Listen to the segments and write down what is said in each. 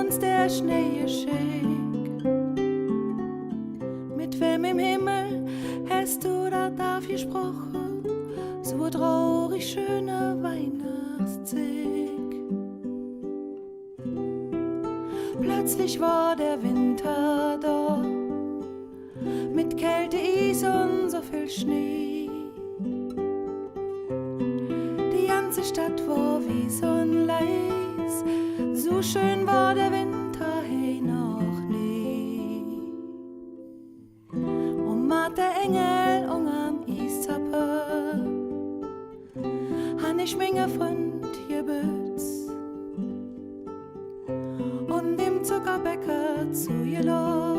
uns der Schnee geschickt. Mit wem im Himmel hast du da gesprochen? So traurig schöner Weihnachtszeit. Plötzlich war der Winter da, mit Kälte, Eis und so viel Schnee. Die ganze Stadt war wie so ein Leis, so schön war der Winter hey noch nie. Und mat der Engel am Eiszappe han ich Menge von Tierbütz und dem Zuckerbäcker zugelacht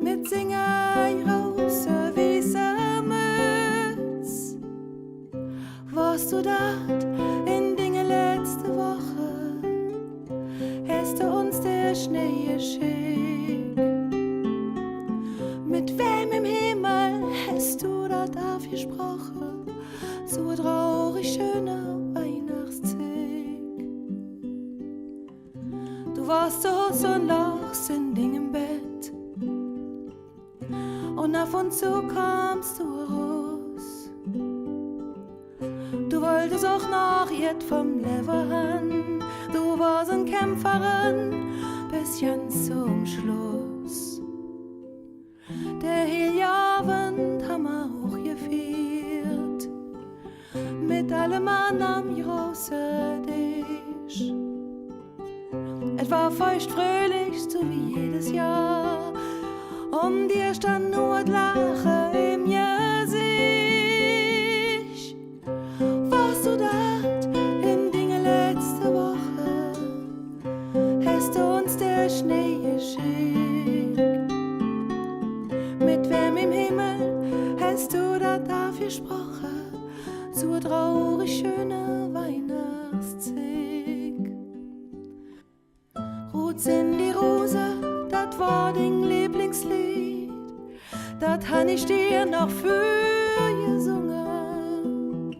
mit Singer raus wie Mütz. Warst du dat in Dinge letzte Woche? Hast du uns der Schnee geschickt? Mit wem im Himmel hast du dat gesprochen? So traurig schöner Weihnachtszeit. Du warst so und lachst in Ding im Bett und auf und zu kamst du raus. Du wolltest auch noch jet vom Lever han, du warst ein Kämpferin bis ganz zum Schluss. Der Heiligabend haben wir hochgefeiert, mit allem Mann am großen Tisch. Es war feucht fröhlich, so wie jedes Jahr. Um dir stand nur das Lachen im Gesicht. Warst du dat in Dinge letzte Woche? Hast du uns der Schnee geschickt? Mit wem im Himmel hast du dat gesprochen? So traurig schöne Weihnachtszeit. Rot sind die Rose, dat war dein Lieblingslied, dat han ich dir noch für gesungen.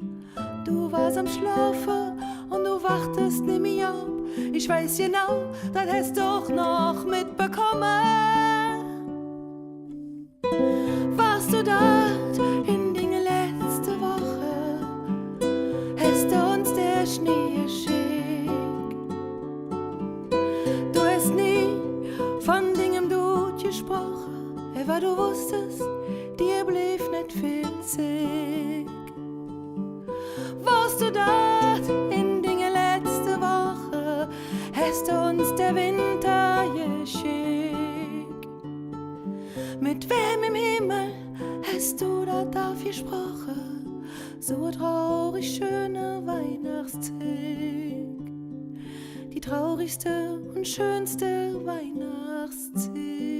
Du warst am Schlafen und du wachtest nicht mehr ab. Ich weiß genau, dat hast du auch noch mitbekommen. Warst du dat in Dinge letzte Woche? Hast du uns der Schnee geschickt? Du hast nie von Dingen du gesprochen, aber du wusstest, dir blieb nicht viel Zeit. Warst du dat in Dinge letzte Woche? Hast du uns der Winter geschickt? Mit wem im Himmel hast du da gesprochen? So traurig schöne Weihnachtszeit. Die traurigste und schönste Weihnachtszeit.